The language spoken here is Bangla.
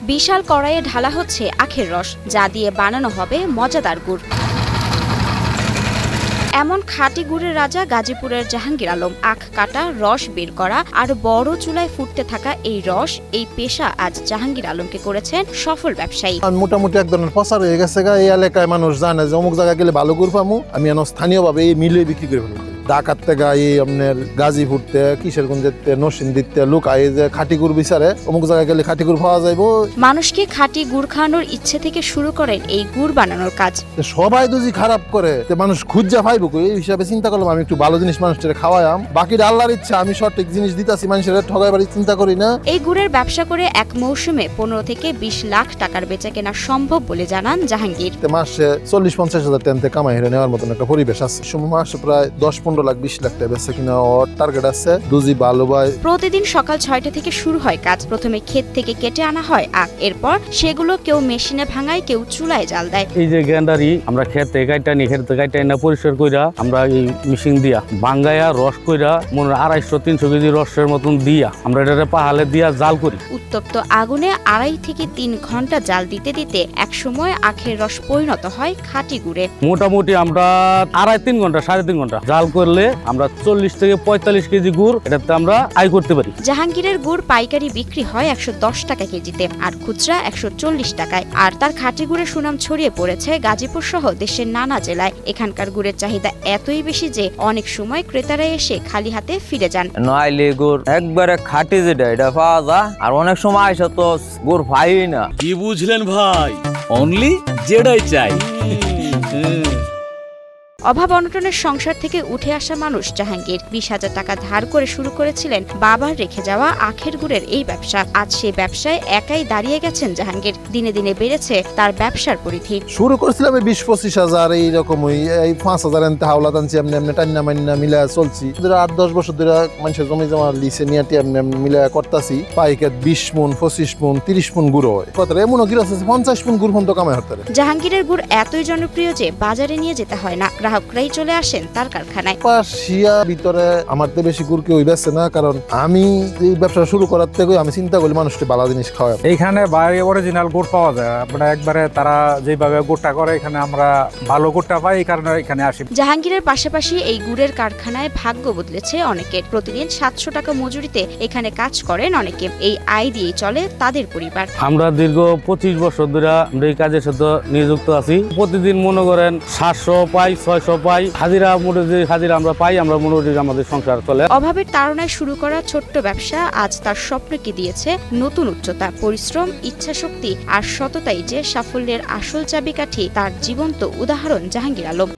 বিশাল কড়াইয়ে ঢালা হচ্ছে আখের রস, যা দিয়ে বানানো হবে মজাদার গুড়। এমন খাঁটি গুড়ের রাজা গাজীপুরের জাহাঙ্গীর আলম। আখ কাটা, রস বের করা আর বড় চুলায় ফুটতে থাকা এই রস, এই পেশা আজ জাহাঙ্গীর আলমকে করেছেন সফল ব্যবসায়ী। মোটামুটি এক ধরনের প্রচার হয়ে গেছে, এই এলাকায় মানুষ জানে যে অমুক জায়গায় গেলে ভালো গুড় পামু, আমি স্থানীয়ভাবে এই মিলে বিক্রি করে ফেলি। ঢাকার থেকে আপনার গাজীপুরতে, কিশোরগঞ্জেতে, নরসিংদীতে লোক আই যে খাঁটি গুড় বিচারে, অমুক জায়গায় গেলে খাঁটি গুড় পাওয়া যাইব। মানুষকে খাঁটি গুড় খাওয়ানোর ইচ্ছে থেকে শুরু করেন এই গুড় বানানোর কাজ। সবাই যদি খারাপ করে মানুষ খুঁজা পাইব, এই হিসাবে চিন্তা করলাম আমি একটু ভালো জিনিস মানুষের খাওয়াইম। বাকিটা আল্লাহর ইচ্ছা, আমি সঠিক জিনিস দিতেছি, মানুষের ঠগাইবার চিন্তা করি না। এই গুড়ের ব্যবসা করে এক মৌসুমে 15 থেকে 20 লাখ টাকার বেচা কেনা সম্ভব বলে জানান জাহাঙ্গীর। মাসে 40-50 হাজার টাকা কামাই হেরে নেওয়ার মতন একটা পরিবেশ আছে। মাসে প্রায় 10-15 লাখ 20 লাখ টাকা বেচা কিনা ওর টার্গেট আছে। দুজি ভালো ভাই। প্রতিদিন সকাল 6টা থেকে শুরু হয় কাজ। প্রথমে ক্ষেত থেকে কেটে আনা হয় আখ, এরপর সেগুলো কেউ মেশিনে ভাঙায়, কেউ চুলায় জাল দেয়। এই যে গ্যান্ডারি আমরা ক্ষেত থেকে কাইটা নি, ক্ষেত থেকে কাইটা না পরিষ্কার কইরা আমরা এই মেশিন দিয়া ভাঙ্গায়া রস কইরা মনে 250-300 কেজি রসের মতন দিয়া আমরা এটা পাহালে দিয়া জাল করি। উত্তপ্ত আগুনে 2.5 থেকে 3 ঘন্টা জাল দিতে দিতে একসময় আখের রস পরিণত হয় খাঁটি গুড়ে। মোটামুটি আমরা 2.5-3 ঘন্টা 3.5 ঘন্টা জাল করলে আমরা 40 থেকে 45 কেজি গুড় এটাতে আমরা আয় করতে পারি। জাহাঙ্গীরের গুড় পাইকারি বিক্রি হয় 110 টাকা কেজিতে আর খুচরা 140 টাকায়। আর তার খাঁটি গুড়ের সুনাম ছড়িয়ে পড়েছে গাজীপুর সহ দেশের নানা জেলায়। এখানকার গুড়ের চাহিদা এতই বেশি যে অনেক সময় ক্রেতারা এসে খালি হাতে ফিরে যান। নইলে গুড় একবারে খাঁটি যেটা এটা পাওয়া যায়, আর অনেক সময় এসে তো গুড় পাই না। কি বুঝলেন ভাই? অনলি যেটাই চাই। অভাব অনটনের সংসার থেকে উঠে আসা মানুষ জাহাঙ্গীর 20,000 টাকা ধার করে শুরু করেছিলেন বাবার রেখে যাওয়া আখের গুড়ের এই ব্যবসা। আজ সেই ব্যবসায় একাই দাঁড়িয়ে গেছেন জাহাঙ্গীর। দিনে দিনে বেড়েছে তার ব্যবসার পরিধি। শুরু করেছিলাম 20-25 হাজার, এইরকমই 5,000 এনতে হাওলা টানছি, এমনি এমনি টান্না মান্না মিলা চলছি। 8-10 বছর ধরে মানুষের জমি জমা লিসে নিয়ে এমনি এমনি মিলা করতেছি। পাইকার 20 মন, 25 মন, 30 মন গুড় হয়। কত এমনও গির আছে 50 মন গুড় পর্যন্ত কামাই হতে পারে। জাহাঙ্গীরের গুড় এতই জনপ্রিয় যে বাজারে নিয়ে যেতে হয় না, গ্রাহকরাই চলে আসেন তার কারখানায়। পাশিয়া ভিতরে আমার তো বেশি গুড় কেউ বেচে না, কারণ আমি এই ব্যবসা শুরু করার থেকে আমি চিন্তা করি মানুষকে ভালো জিনিস খাওয়াই। এইখানে বাইরে অরিজিনাল গুড় পাওয়া যায়, মানে একবারে তারা যেভাবে গুড়টা করে এখানে আমরা ভালো গুড়টা পাই, এই কারণে এখানে আসি। জাহাঙ্গীরের পাশাপাশি এই গুড়ের কারখানায় ভাগ্য বদলেছে অনেকের। প্রতিদিন 700 টাকা মজুরিতে এখানে কাজ করেন অনেকে। এই আয় দিয়েই চলে তাদের পরিবার। আমরা দীর্ঘ 25 বছর ধরে আমরা এই কাজের সাথে নিযুক্ত আছি। প্রতিদিন মনে করেন 700 পাই, 600 পাই, হাজিরা আমরা পাই, আমরা মোটামুটি আমাদের সংসার চলে। অভাবের তাড়নায় শুরু করা ছোট্ট ব্যবসা আজ তার স্বপ্নকে দিয়েছে নতুন উচ্চতা। পরিশ্রম, ইচ্ছাশক্তি আর সততাই যে সাফল্যের আসল চাবিকাঠি, তার জীবন্ত উদাহরণ জাহাঙ্গীর আলম।